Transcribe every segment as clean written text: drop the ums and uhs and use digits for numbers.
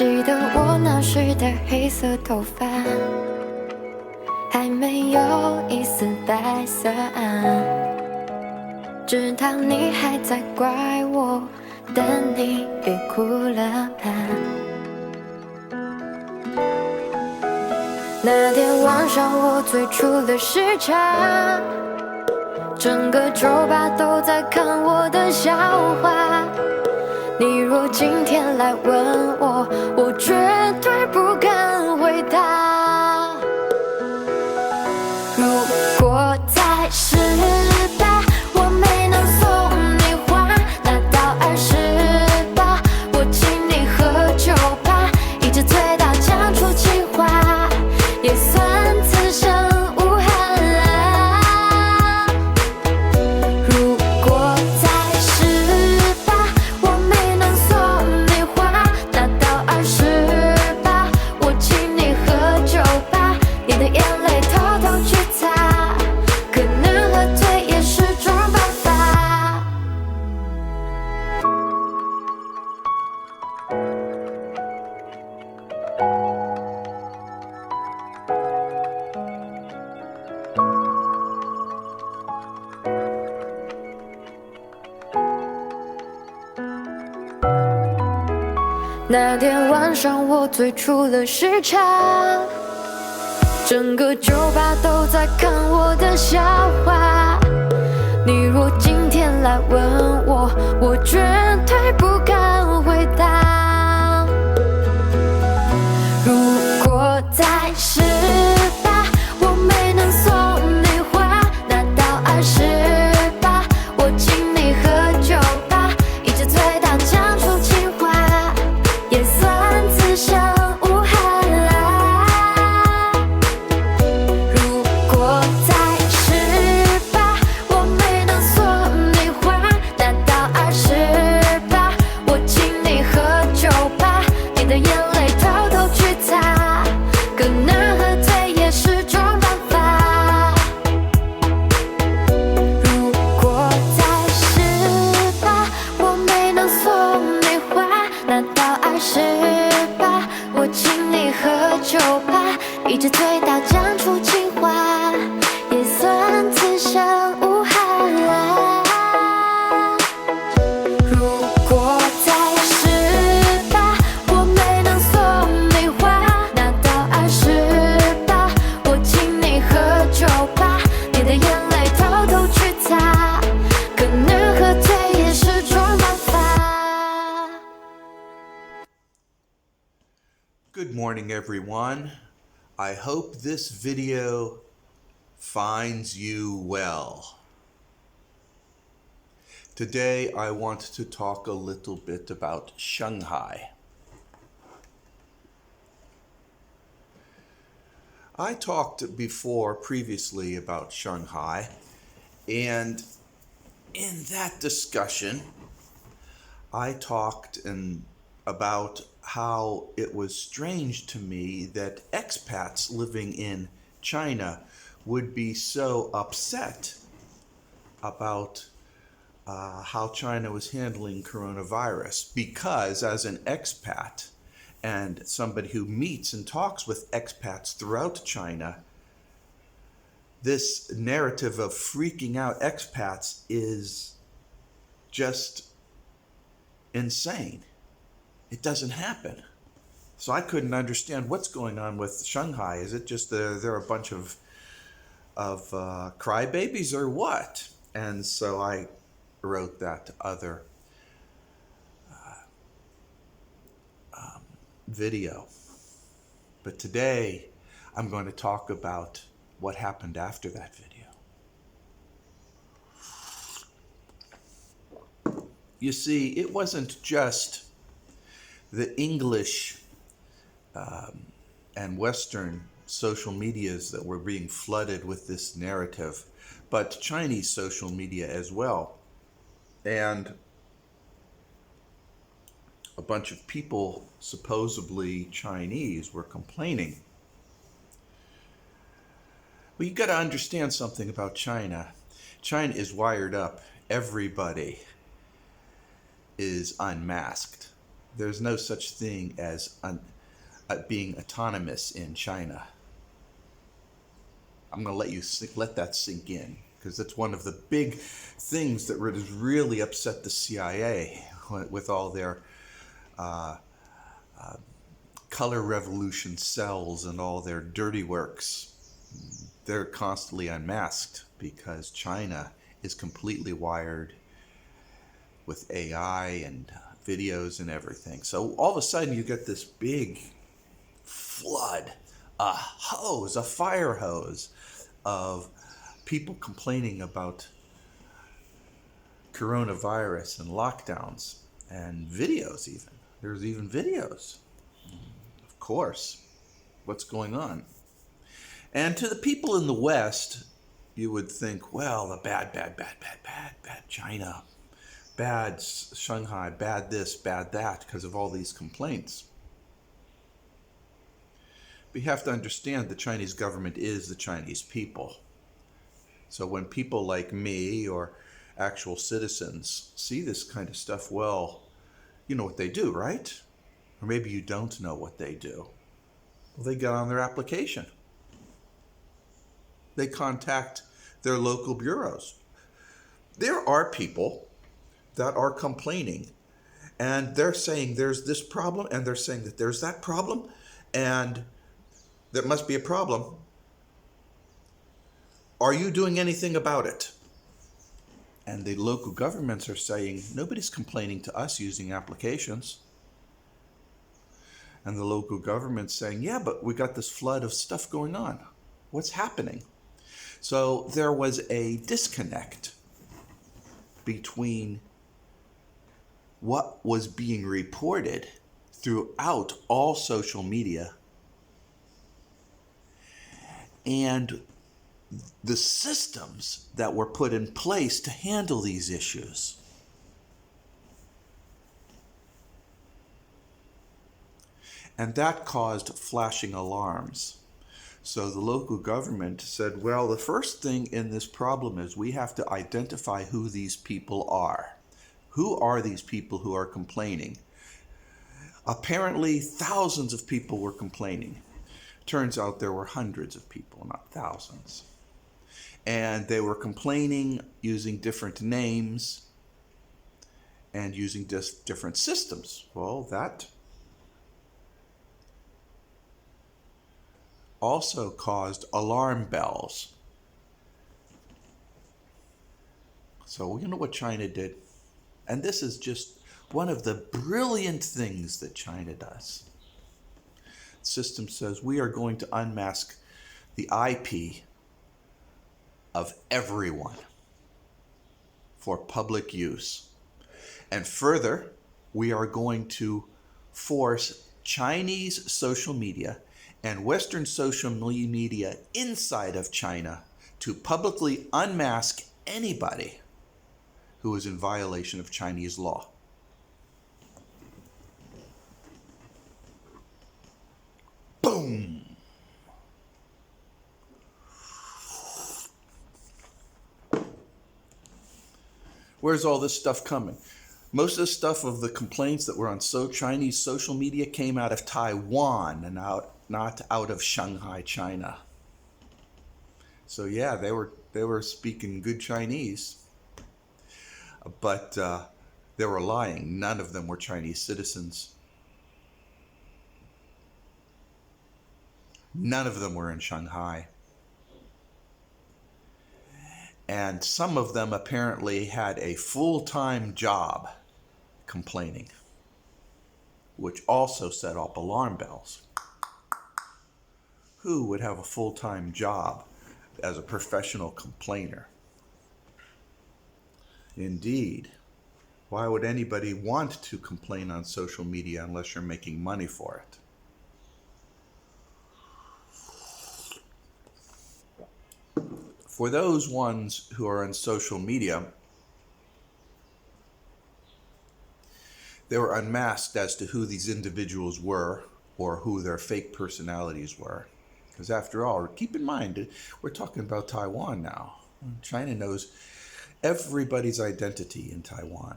记得我那时的黑色头发还没有一丝白色啊，直到你还在怪我，但你别哭了吧。那天晚上我醉出了时差，整个酒吧都在看我的笑话。你若今天来问我，我绝对不敢回答。如果在18，我没能送你花，拿到28，我请你喝酒吧，一直醉到讲出情话，也算此生无憾啦。如果在18，我没能送你花，拿到28，我请你喝酒吧，你的眼泪偷偷去擦，可能喝醉也是种办法。那天晚上我醉出了时差，整个酒吧都在看我的笑话。你若今天来问我，我绝对不敢回答。如果在18，我没能送你花，拿到28，我请你喝酒吧，一直醉到讲出情话，也算此生无憾啦。如果在18，我没能送你花，拿到28，我请你喝酒吧，你的眼泪偷偷去擦，可能喝醉也是种办法。如果在18，我没能送你花，拿到28，我请你喝酒吧，一直醉到讲出情话，也算此生无憾啦。如果在18，我没能送你花，拿到28，我请你喝酒吧，你的眼泪偷偷去擦，可能喝醉也是种办法。Good morning, everyone. I hope this video finds you well. Today, I want to talk a little bit about Shanghai. I talked previously about Shanghai, and in that discussion, I talked about how it was strange to me that expats living in China would be so upset about how China was handling coronavirus, because as an expat and somebody who meets and talks with expats throughout China, this narrative of freaking out expats is just insane. It doesn't happen. So I couldn't understand what's going on with Shanghai. Is it just they're a bunch of crybabies or what? And so I wrote that other video. But today I'm going to talk about what happened after that video. You see, it wasn't just the English and Western social medias that were being flooded with this narrative, but Chinese social media as well. And a bunch of people, supposedly Chinese, were complaining. Well, you got to understand something about China. China is wired up. Everybody is unmasked. There's no such thing as being autonomous in China. I'm going to let that sink in, because that's one of the big things that has really upset the CIA with all their color revolution cells and all their dirty works. They're constantly unmasked because China is completely wired with AI and videos and everything. So all of a sudden you get this big flood, a fire hose of people complaining about coronavirus and lockdowns and videos even. There's even videos. Of course, what's going on? And to the people in the West, you would think, well, the bad China, bad Shanghai, bad this, bad that, because of all these complaints. But you have to understand the Chinese government is the Chinese people. So when people like me or actual citizens see this kind of stuff, well, you know what they do, right? Or maybe you don't know what they do. Well, they get on their application. They contact their local bureaus. There are people that are complaining, and they're saying there's this problem, and they're saying that there's that problem, and there must be a problem. Are you doing anything about it? And the local governments are saying, nobody's complaining to us using applications. And the local government's saying, yeah, but we got this flood of stuff going on. What's happening? So there was a disconnect between what was being reported throughout all social media and the systems that were put in place to handle these issues. And that caused flashing alarms. So the local government said, well, the first thing in this problem is we have to identify who these people are. Who are these people who are complaining? Apparently, thousands of people were complaining. Turns out there were hundreds of people, not thousands. And they were complaining using different names and using different systems. Well, that also caused alarm bells. So you know what China did? And this is just one of the brilliant things that China does. The system says we are going to unmask the IP of everyone for public use. And further, we are going to force Chinese social media and Western social media inside of China to publicly unmask anybody who is in violation of Chinese law. Boom! Where's all this stuff coming? Most of the stuff of the complaints that were on Chinese social media came out of Taiwan and not out of Shanghai, China. So yeah, they were speaking good Chinese, but they were lying. None of them were Chinese citizens. None of them were in Shanghai. And some of them apparently had a full-time job complaining, which also set off alarm bells. Who would have a full-time job as a professional complainer? Indeed. Why would anybody want to complain on social media unless you're making money for it? For those ones who are on social media, they were unmasked as to who these individuals were or who their fake personalities were. Because after all, keep in mind, we're talking about Taiwan now. China knows everybody's identity in Taiwan.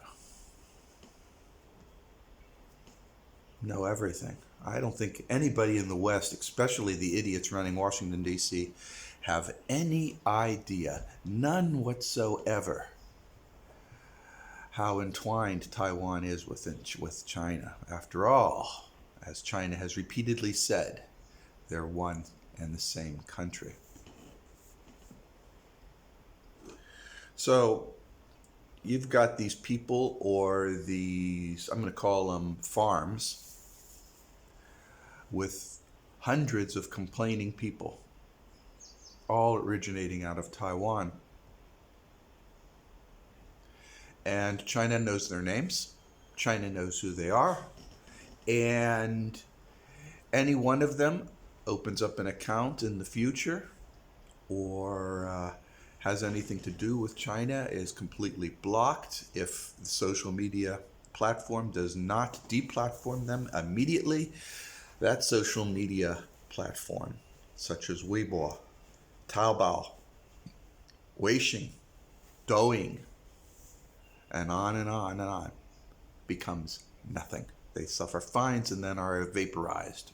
know everything. I don't think anybody in the West, especially the idiots running Washington, D.C., have any idea, none whatsoever, how entwined Taiwan is with China. After all, as China has repeatedly said, they're one and the same country. So you've got these people, or these, I'm going to call them farms, with hundreds of complaining people, all originating out of Taiwan. And China knows their names. China knows who they are. And any one of them opens up an account in the future, or has anything to do with China, is completely blocked if the social media platform does not deplatform them immediately. That social media platform, such as Weibo, Taobao, Weixin, Douyin, and on and on and on, becomes nothing. They suffer fines and then are vaporized.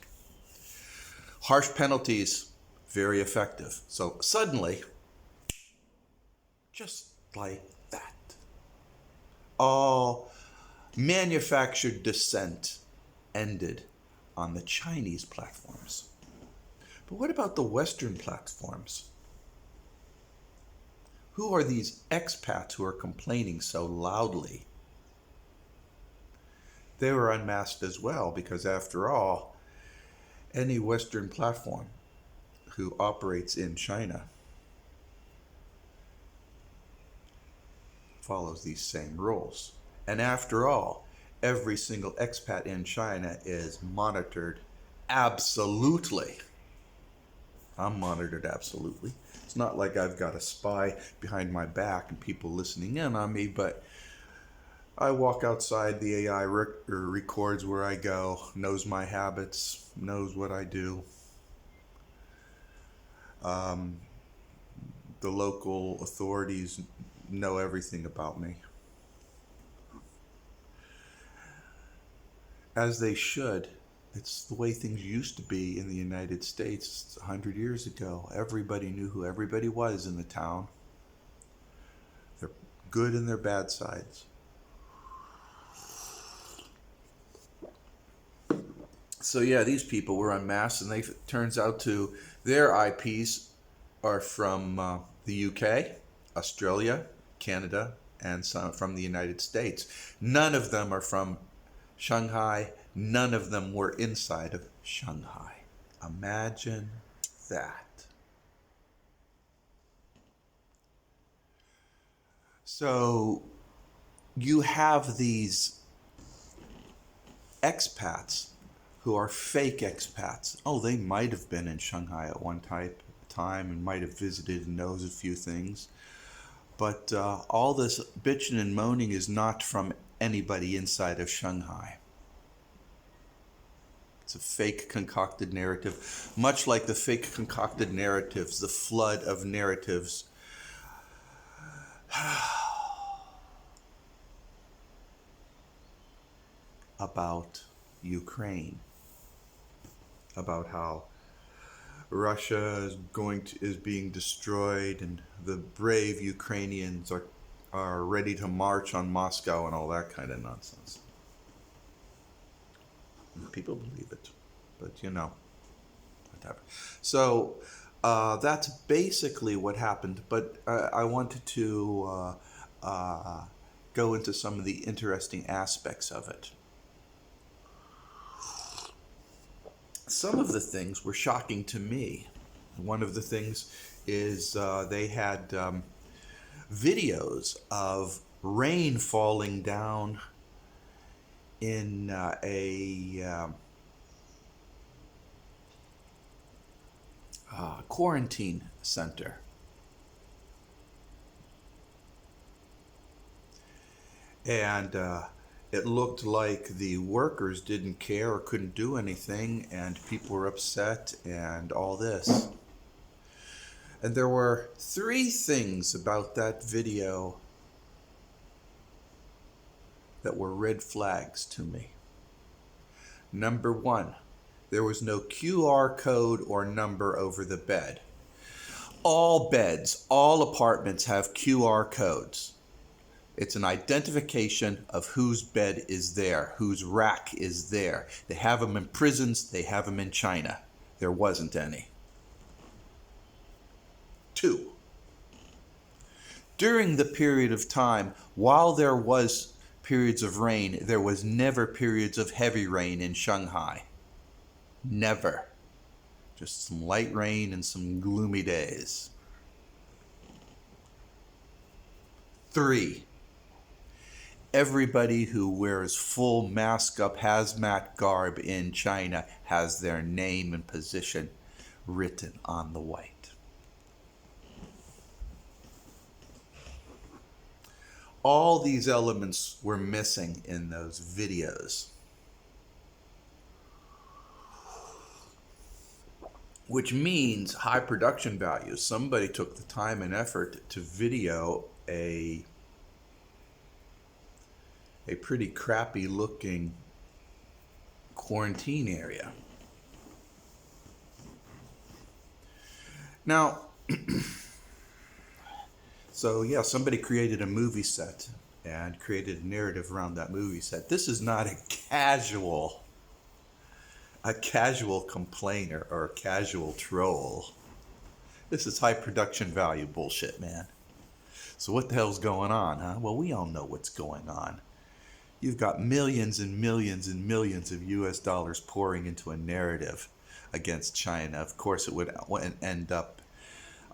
Harsh penalties, very effective. So suddenly, just like that, all manufactured dissent ended on the Chinese platforms. But what about the Western platforms? Who are these expats who are complaining so loudly? They were unmasked as well, because after all, any Western platform who operates in China follows these same rules. And after all, every single expat in China is monitored absolutely. I'm monitored absolutely. It's not like I've got a spy behind my back and people listening in on me, but I walk outside, the AI records where I go, knows my habits, knows what I do. The local authorities know everything about me. As they should. It's the way things used to be in the United States 100 years ago. Everybody knew who everybody was in the town. Their good and their bad sides. So yeah, these people were unmasked, and turns out to their IPs are from the UK, Australia, Canada, and some from the United States. None of them are from Shanghai. None of them were inside of Shanghai. Imagine that. So you have these expats who are fake expats. Oh, they might have been in Shanghai at one time and might have visited and knows a few things. But all this bitching and moaning is not from anybody inside of Shanghai. It's a fake concocted narrative, much like the fake concocted narratives, the flood of narratives about Ukraine, about how Russia is being destroyed, and the brave Ukrainians are ready to march on Moscow, and all that kind of nonsense. People believe it, but whatever. So that's basically what happened. But I wanted to go into some of the interesting aspects of it. Some of the things were shocking to me. One of the things is they had videos of rain falling down in a quarantine center. And it looked like the workers didn't care or couldn't do anything, and people were upset and all this. And there were 3 things about that video that were red flags to me. Number one, there was no QR code or number over the bed. All beds, all apartments have QR codes. It's an identification of whose bed is there, whose rack is there. They have them in prisons, they have them in China. There wasn't any. 2. During the period of time, while there was periods of rain, there was never periods of heavy rain in Shanghai. Never. Just some light rain and some gloomy days. 3. Everybody who wears full mask-up hazmat garb in China has their name and position written on the white. All these elements were missing in those videos, which means high production value. Somebody took the time and effort to video a pretty crappy looking quarantine area. Now, so yeah, somebody created a movie set and created a narrative around that movie set. This is not a casual complainer or a casual troll. This is high production value bullshit, man. So what the hell's going on, huh? Well, we all know what's going on. You've got millions and millions and millions of US dollars pouring into a narrative against China. Of course, it would end up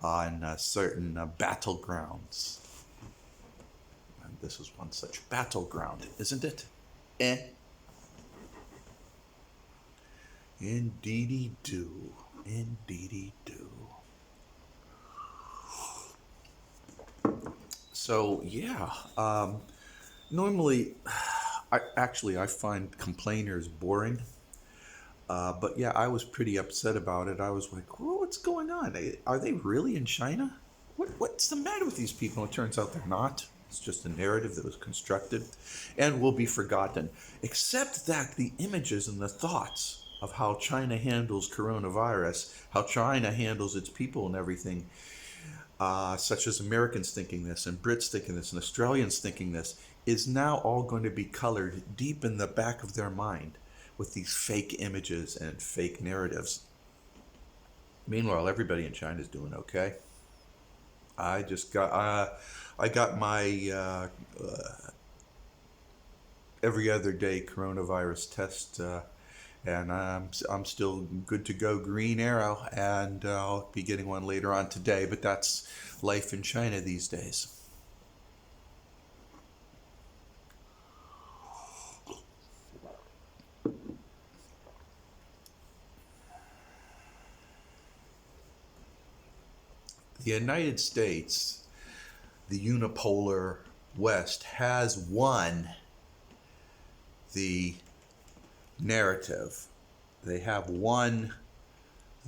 on certain battlegrounds. And this is one such battleground, isn't it? Indeedy do. Indeedy do. So, yeah. Normally, I find complainers boring. But yeah, I was pretty upset about it. I was like, whoa, what's going on? Are they really in China? What's the matter with these people? It turns out they're not. It's just a narrative that was constructed and will be forgotten. Except that the images and the thoughts of how China handles coronavirus, how China handles its people and everything, such as Americans thinking this and Brits thinking this and Australians thinking this, is now all going to be colored deep in the back of their mind with these fake images and fake narratives. Meanwhile, everybody in China is doing okay. I got my every other day coronavirus test, and I'm still good to go, green arrow, and I'll be getting one later on today. But that's life in China these days. The United States, the unipolar West, has won the narrative. They have won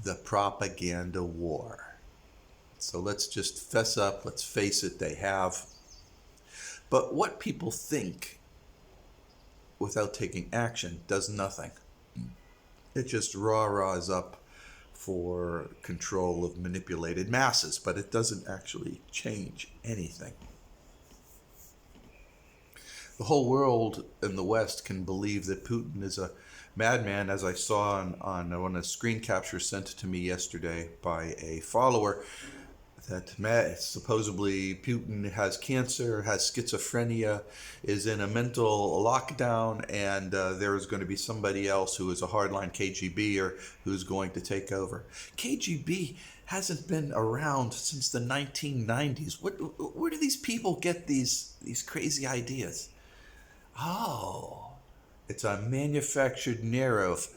the propaganda war. So let's just fess up, let's face it, they have. But what people think without taking action does nothing. It just rah-rahs up for control of manipulated masses, but it doesn't actually change anything. The whole world in the West can believe that Putin is a madman, as I saw on one of the screen captures sent to me yesterday by a follower, that supposedly Putin has cancer, has schizophrenia, is in a mental lockdown, and there is going to be somebody else who is a hardline KGBer who's going to take over. KGB hasn't been around since the 1990s. Where do these people get these crazy ideas? Oh, it's a manufactured narrative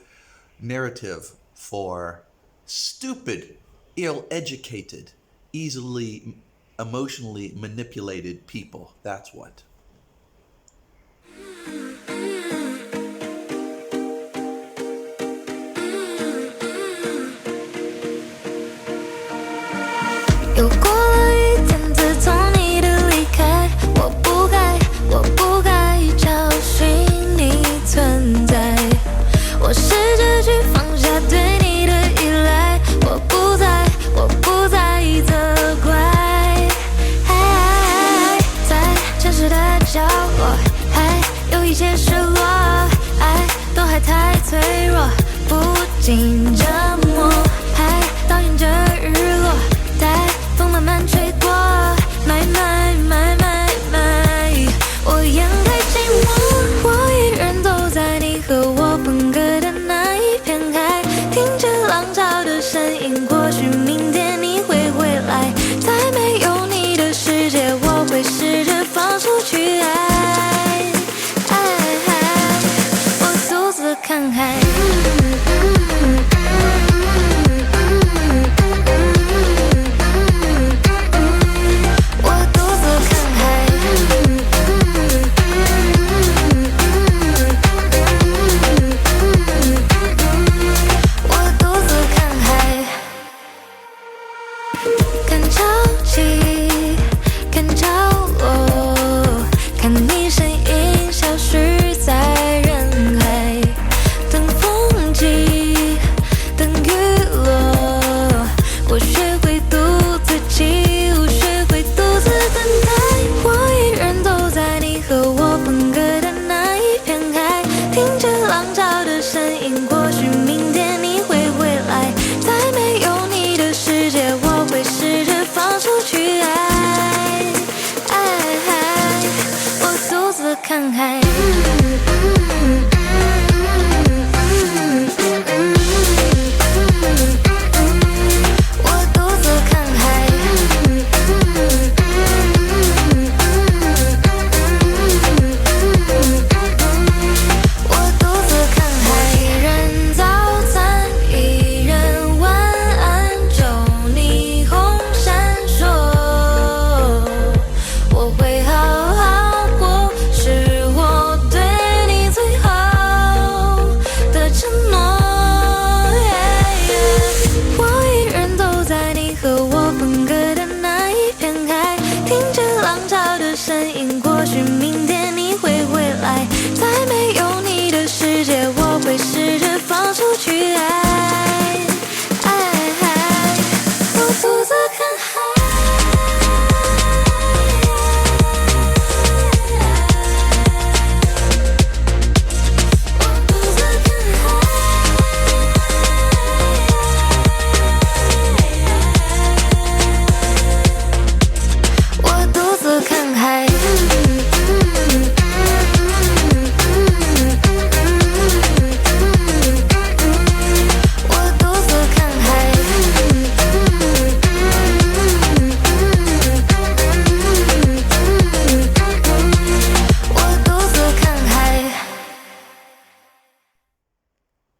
for stupid, ill-educated, easily emotionally manipulated people. That's what. 角落，还有一些失落，爱都还太脆弱，不禁折磨，还倒映着日落，待风慢慢吹过，买买买买买，我掩盖寂寞，我一人走在你和我分隔的那一片海，听着浪潮的声音，或许明天你会回来，在没有你的世界，我会试着放手去爱，我独自看海。看海。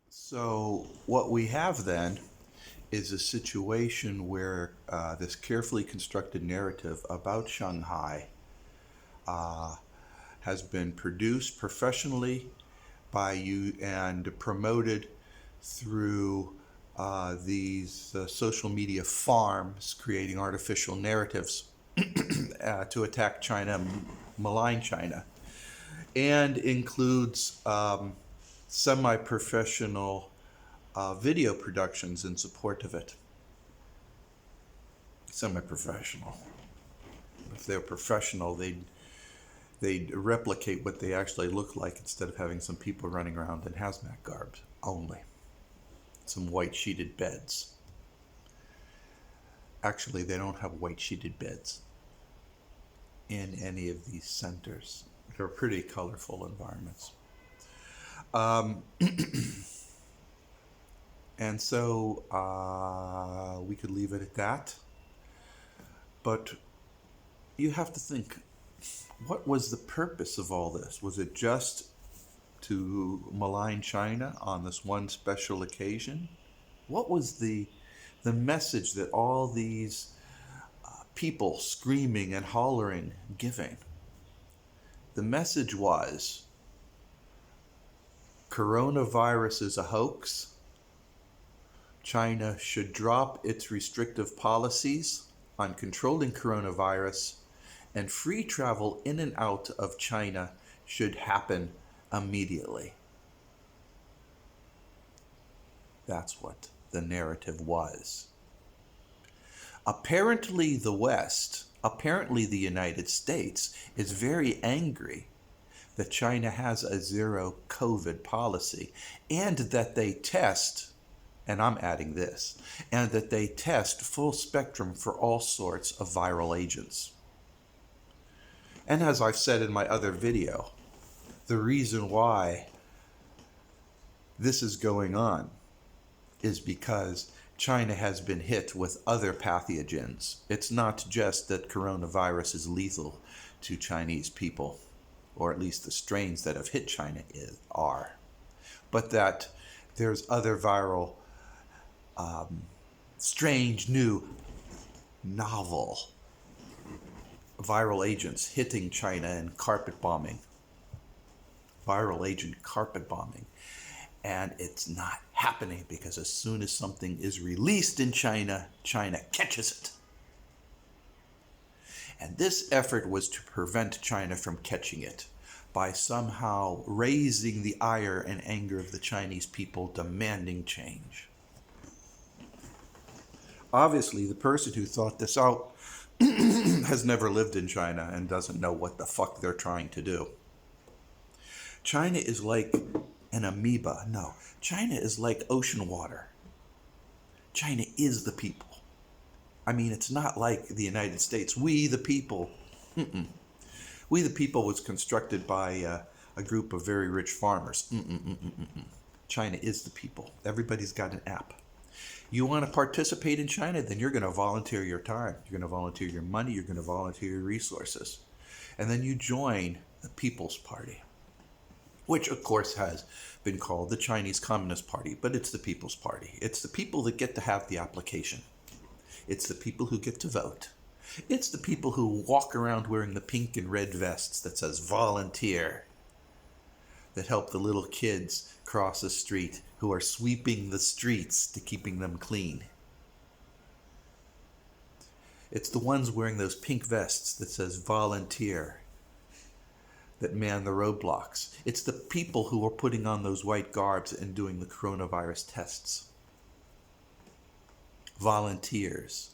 So what we have then is a situation where this carefully constructed narrative about Shanghai has been produced professionally by you and promoted through these social media farms creating artificial narratives to attack China, malign China, and includes semi-professional video productions in support of it. Semi-professional. If they're professional, they'd replicate what they actually look like instead of having some people running around in hazmat garbs only. Some white sheeted beds. Actually, they don't have white sheeted beds in any of these centers. They're pretty colorful environments. And so we could leave it at that. But you have to think, what was the purpose of all this? Was it just to malign China on this one special occasion? What was the message that all these people screaming and hollering giving? The message was, coronavirus is a hoax. China should drop its restrictive policies on controlling coronavirus, and free travel in and out of China should happen immediately. That's what the narrative was. Apparently, the West Apparently, the United States is very angry that China has a zero COVID policy and that they test, and I'm adding this, and that they test full spectrum for all sorts of viral agents. And as I've said in my other video, the reason why this is going on is because China has been hit with other pathogens. It's not just that coronavirus is lethal to Chinese people, or at least the strains that have hit China are, but that there's other viral, strange, new, novel viral agents hitting China and carpet bombing. Viral agent carpet bombing. And it's not happening because as soon as something is released in China, China catches it. And this effort was to prevent China from catching it by somehow raising the ire and anger of the Chinese people, demanding change. Obviously, the person who thought this out has never lived in China and doesn't know what the fuck they're trying to do. China is like an amoeba. No, China is like ocean water. China is the people. I mean, it's not like the United States. We the people. We the people was constructed by a group of very rich farmers. China is the people. Everybody's got an app. You want to participate in China, then you're going to volunteer your time. You're going to volunteer your money. You're going to volunteer your resources. And then you join the People's Party, which of course has been called the Chinese Communist Party, but it's the People's Party. It's the people that get to have the application. It's the people who get to vote. It's the people who walk around wearing the pink and red vests that says volunteer, that help the little kids cross the street, who are sweeping the streets to keeping them clean. It's the ones wearing those pink vests that says volunteer, that man the roadblocks. It's the people who are putting on those white garbs and doing the coronavirus tests. Volunteers,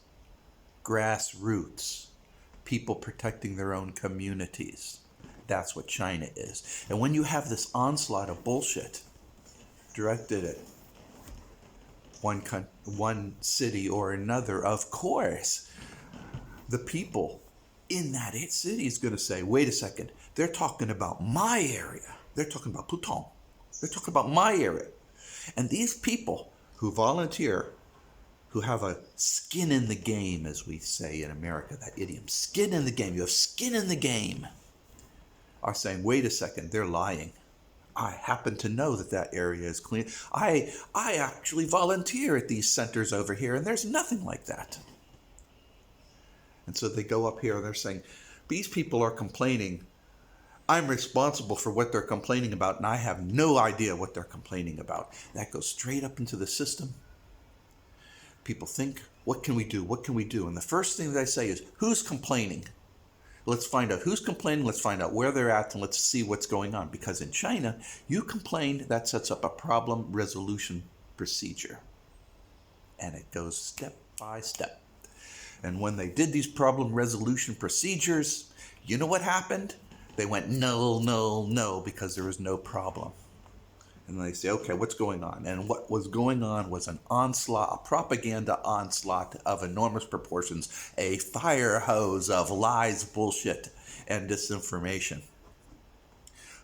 grassroots, people protecting their own communities. That's what China is. And when you have this onslaught of bullshit directed at one city or another, of course, the people in that city is going to say, wait a second, they're talking about my area. They're talking about Putong. They're talking about my area. And these people who volunteer, who have a skin in the game, as we say in America, that idiom, skin in the game, you have skin in the game, are saying, wait a second, they're lying. I happen to know that that area is clean. I actually volunteer at these centers over here, and there's nothing like that. And so they go up here and they're saying, these people are complaining. I'm responsible for what they're complaining about, and I have no idea what they're complaining about. That goes straight up into the system. People think, what can we do? What can we do? And the first thing they say is, who's complaining? Let's find out who's complaining. Let's find out where they're at, and let's see what's going on. Because in China, you complain, that sets up a problem resolution procedure. And it goes step by step. And when they did these problem resolution procedures, you know what happened? They went, no, no, no, because there was no problem. And they say, okay, what's going on? And what was going on was an onslaught, a propaganda onslaught of enormous proportions, a fire hose of lies, bullshit, and disinformation.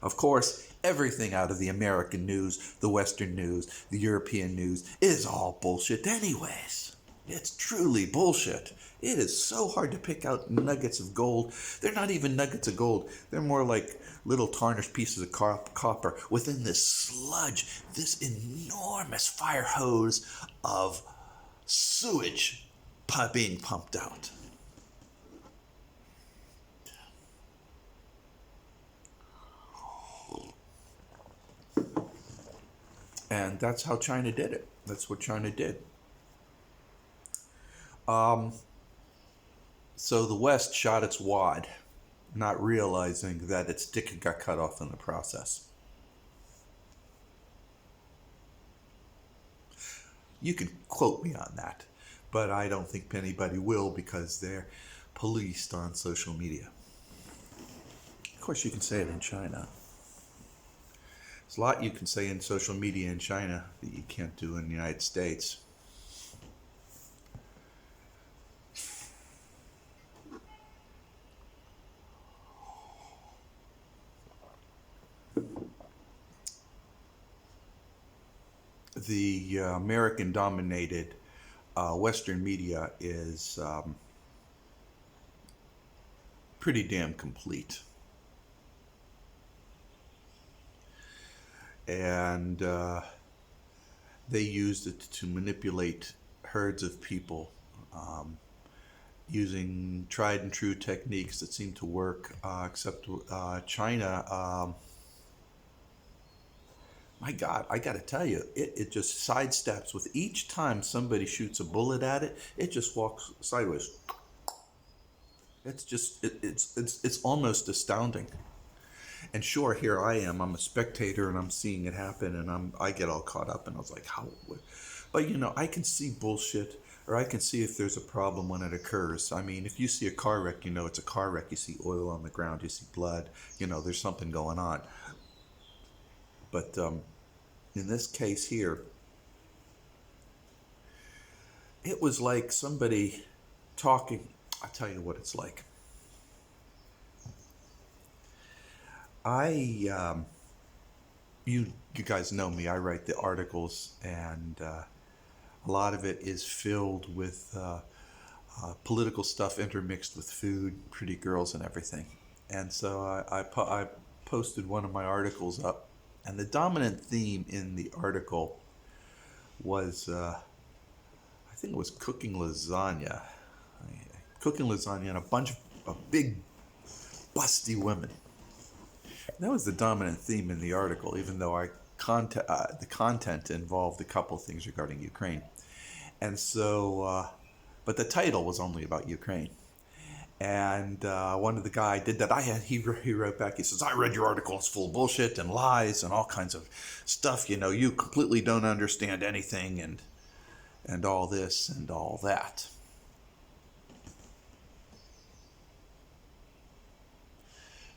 Of course, everything out of the American news, the Western news, the European news is all bullshit anyways. It's truly bullshit. It is so hard to pick out nuggets of gold. They're not even nuggets of gold. They're more like little tarnished pieces of copper within this sludge, this enormous fire hose of sewage being pumped out. And that's how China did it. That's what China did. So the West shot its wad, not realizing that its dick got cut off in the process. You can quote me on that, but I don't think anybody will, because they're policed on social media. Of course, you can say it in China. There's a lot you can say in social media in China that you can't do in the United States. The American-dominated Western media is pretty damn complete. And they used it to manipulate herds of people using tried and true techniques that seem to work, except China. My God, I got to tell you, it just sidesteps. With each time somebody shoots a bullet at it, it just walks sideways. It's just it's almost astounding. And sure, here I am. I'm a spectator, and I'm seeing it happen, and I get all caught up, and I was like, how? But you know, I can see bullshit, or I can see if there's a problem when it occurs. I mean, if you see a car wreck, you know it's a car wreck. You see oil on the ground, you see blood. You know, there's something going on. But in this case here, it was like somebody talking. I'll tell you what it's like. You guys know me. I write the articles, and a lot of it is filled with political stuff intermixed with food, pretty girls, and everything. And so I posted one of my articles up, and the dominant theme in the article was I think it was cooking lasagna. Cooking lasagna and a bunch of big busty women. That was the dominant theme in the article, even though the content involved a couple of things regarding Ukraine. And so, but the title was only about Ukraine. And one of the guy did that. He wrote back. He says, "I read your article. It's full of bullshit and lies and all kinds of stuff. You know, you completely don't understand anything, and all this and all that."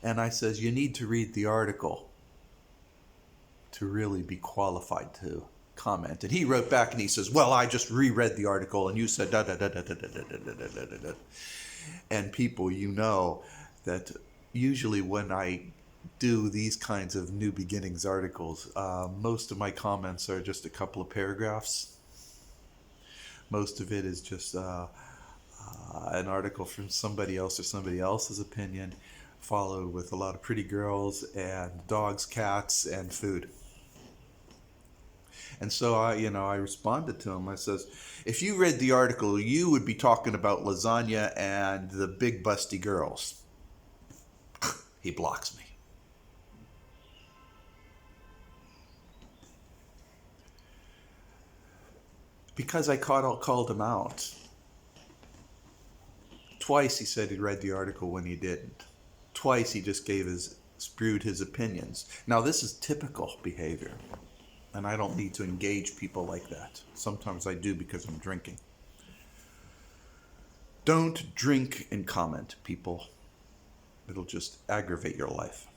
And I says, you need to read the article to really be qualified to comment. And he wrote back and he says, well, I just reread the article and you said da da da da da da da da da da da. And people, you know that usually when I do these kinds of New Beginnings articles, most of my comments are just a couple of paragraphs. Most of it is just an article from somebody else or somebody else's opinion, followed with a lot of pretty girls and dogs, cats, and food. And so I responded to him. I says, if you read the article, you would be talking about lasagna and the big busty girls. He blocks me. Because I called him out. Twice he said he read the article when he didn't. Twice he just spewed his opinions. Now this is typical behavior, and I don't need to engage people like that. Sometimes I do because I'm drinking. Don't drink and comment, people. It'll just aggravate your life.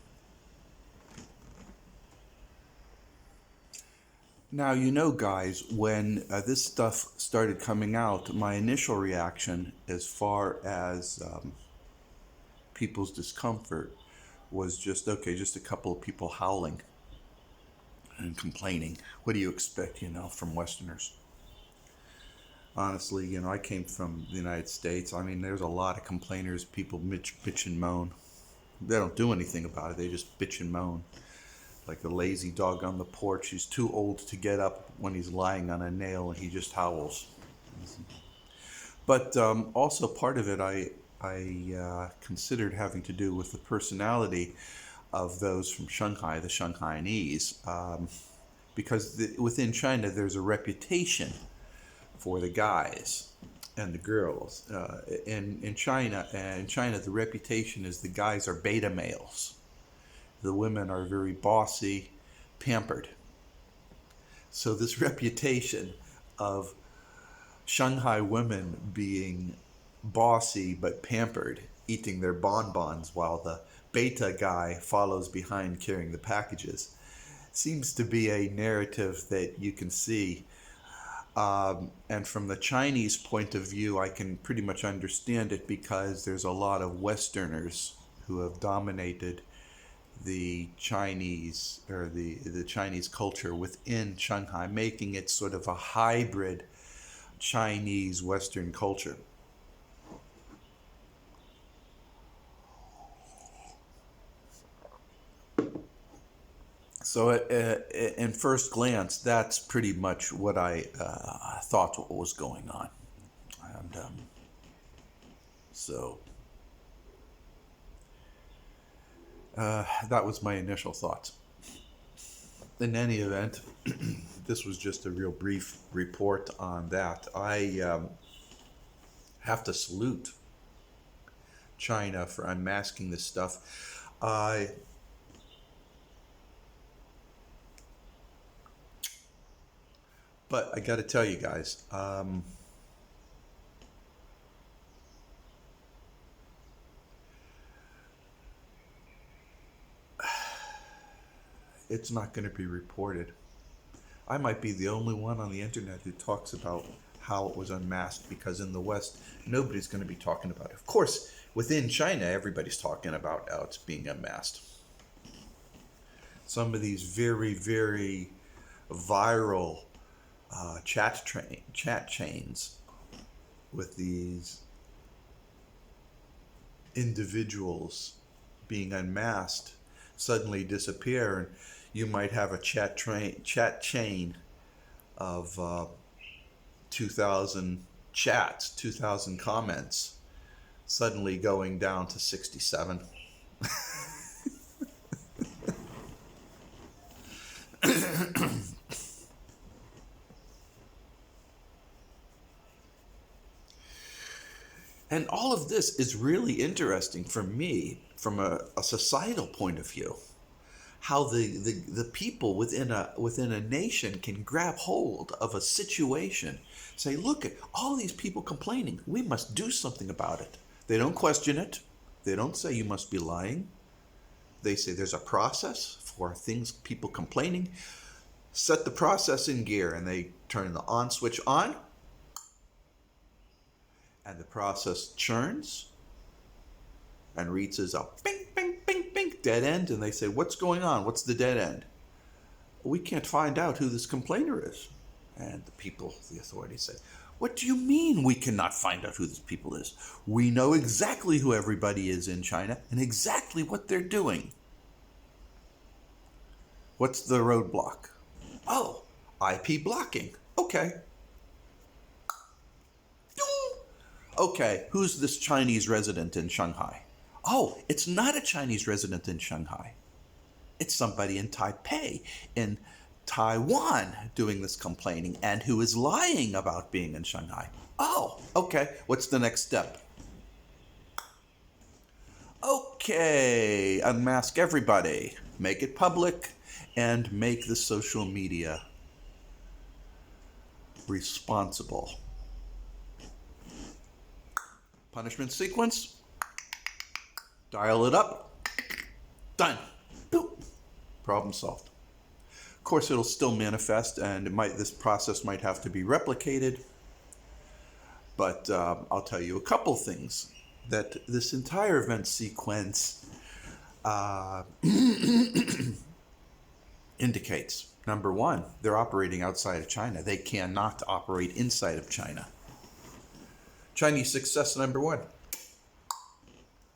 Now, you know, guys, when this stuff started coming out, my initial reaction as far as people's discomfort was just a couple of people howling and complaining. What do you expect, from Westerners? Honestly, I came from the United States. I mean, there's a lot of complainers. People bitch and moan. They don't do anything about it. They just bitch and moan. Like the lazy dog on the porch. He's too old to get up when he's lying on a nail, and he just howls. But also part of it, I considered having to do with the personality of those from Shanghai, the Shanghainese, because within China there's a reputation for the guys and the girls. In China, the reputation is the guys are beta males. The women are very bossy, pampered. So this reputation of Shanghai women being bossy but pampered, eating their bonbons while the beta guy follows behind carrying the packages. Seems to be a narrative that you can see. And from the Chinese point of view, I can pretty much understand it because there's a lot of Westerners who have dominated the Chinese or the Chinese culture within Shanghai, making it sort of a hybrid Chinese Western culture. So, in first glance, that's pretty much what I thought what was going on, and so that was my initial thoughts. In any event, this was just a real brief report on that. I have to salute China for unmasking this stuff. But I got to tell you guys, it's not going to be reported. I might be the only one on the internet who talks about how it was unmasked, because in the West, nobody's going to be talking about it. Of course, within China, everybody's talking about how it's being unmasked. Some of these very, very viral chat chains with these individuals being unmasked suddenly disappear, and you might have a chat chain of 2,000 chats, 2,000 comments, suddenly going down to 67. And all of this is really interesting for me from a societal point of view. How the people within a nation can grab hold of a situation, say, look at all these people complaining, we must do something about it. They don't question it. They don't say you must be lying. They say there's a process for things, people complaining. Set the process in gear, and they turn the on switch on, and the process churns and reaches a bing, bing, bing, bing, dead end, and they say, what's going on? What's the dead end? We can't find out who this complainer is. And the people, the authorities say, what do you mean we cannot find out who this people is? We know exactly who everybody is in China and exactly what they're doing. What's the roadblock? Oh, IP blocking. Okay. Okay, who's this Chinese resident in Shanghai? Oh, it's not a Chinese resident in Shanghai. It's somebody in Taipei, in Taiwan, doing this complaining and who is lying about being in Shanghai. Oh, okay, what's the next step? Okay, unmask everybody, make it public, and make the social media responsible. Punishment sequence, dial it up, done, boop, problem solved. Of course, it'll still manifest, and this process might have to be replicated, but I'll tell you a couple things that this entire event sequence indicates. Number one, they're operating outside of China. They cannot operate inside of China. Chinese success number one.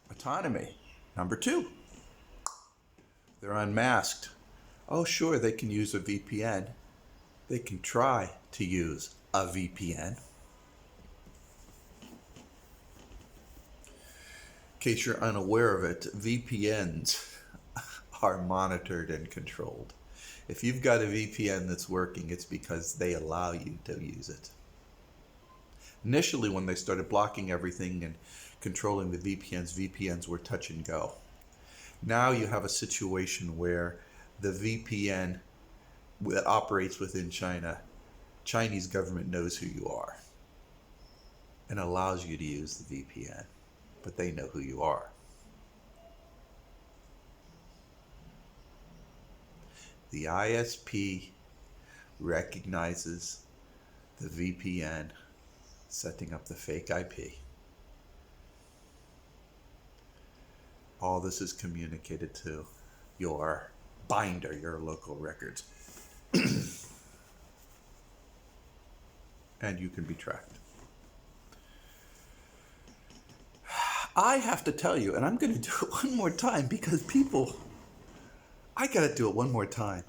Autonomy. Number two. They're unmasked. Oh, sure, they can use a VPN. They can try to use a VPN. In case you're unaware of it, VPNs are monitored and controlled. If you've got a VPN that's working, it's because they allow you to use it. Initially, when they started blocking everything and controlling the VPNs were touch and go. Now you have a situation where the VPN that operates within China, Chinese government knows who you are. and allows you to use the VPN, but they know who you are. The ISP recognizes the VPN setting up the fake IP. All this is communicated to your binder, your local records. And you can be tracked. I have to tell you, and I'm going to do it one more time because I got to do it one more time.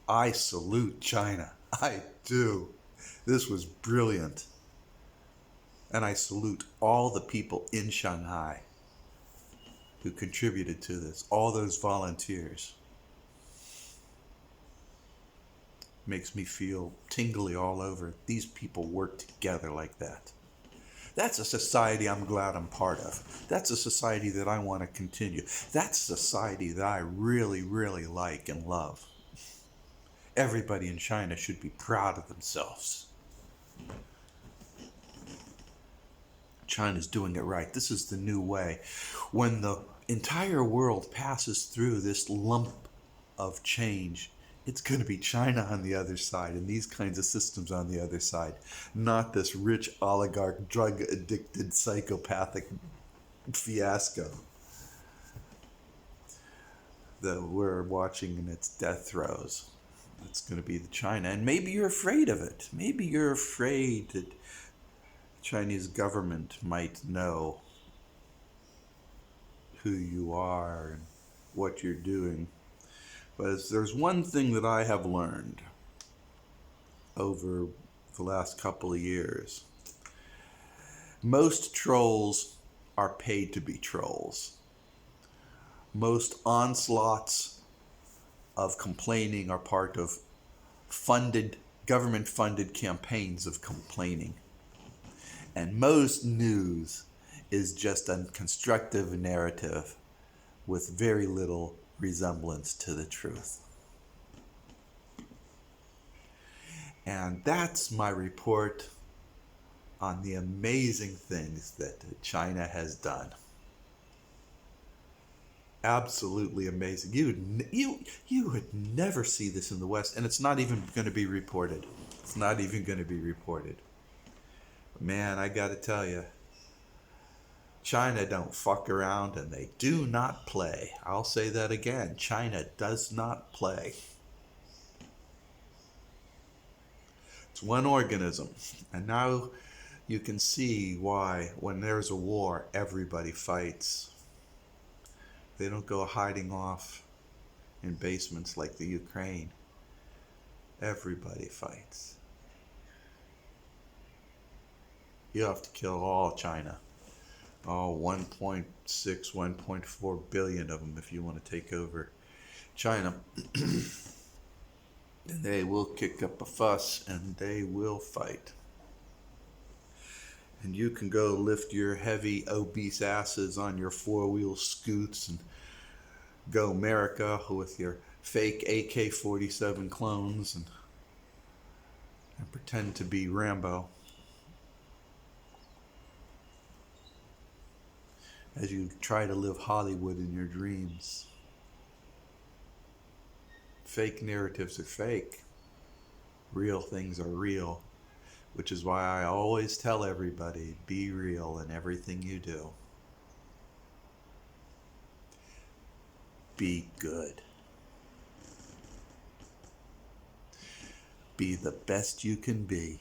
I salute China. I do. This was brilliant. And I salute all the people in Shanghai who contributed to this, all those volunteers. Makes me feel tingly all over. These people work together like that. That's a society I'm glad I'm part of. That's a society that I want to continue. That's a society that I really, really like and love. Everybody in China should be proud of themselves. China's doing it right. This is the new way. When the entire world passes through this lump of change, it's going to be China on the other side and these kinds of systems on the other side, not this rich oligarch, drug-addicted, psychopathic fiasco that we're watching in its death throes. It's going to be the China, and maybe you're afraid of it. Maybe you're afraid that the Chinese government might know who you are and what you're doing. But there's one thing that I have learned over the last couple of years. Most trolls are paid to be trolls. Most onslaughts of complaining are part of government-funded campaigns of complaining. And most news is just a constructive narrative with very little resemblance to the truth. And that's my report on the amazing things that China has done. Absolutely amazing. You would never see this in the West, and it's not even going to be reported. It's not even going to be reported. Man, I got to tell you, China don't fuck around and they do not play. I'll say that again. China does not play. It's one organism. And now you can see why when there's a war, everybody fights. They don't go hiding off in basements like the Ukraine. Everybody fights. You have to kill all China. Oh, 1.6, 1.4 billion of them if you want to take over China. And they will kick up a fuss and they will fight. And you can go lift your heavy, obese asses on your four-wheel scoots and go America with your fake AK-47 clones and pretend to be Rambo. As you try to live Hollywood in your dreams. Fake narratives are fake. Real things are real. Which is why I always tell everybody, be real in everything you do. Be good. Be the best you can be.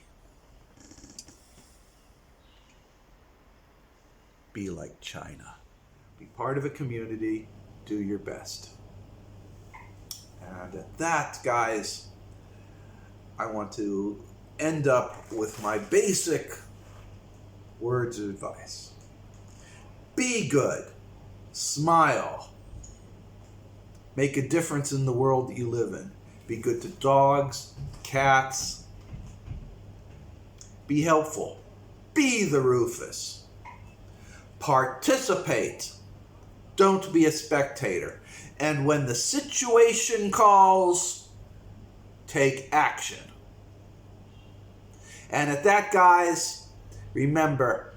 Be like China. Be part of a community. Do your best. And at that, guys, I want to end up with my basic words of advice. Be good. Smile. Make a difference in the world that you live in. Be good to dogs, cats. Be helpful. Be the Rufus. Participate. Don't be a spectator. And when the situation calls, take action. And at that, guys, remember,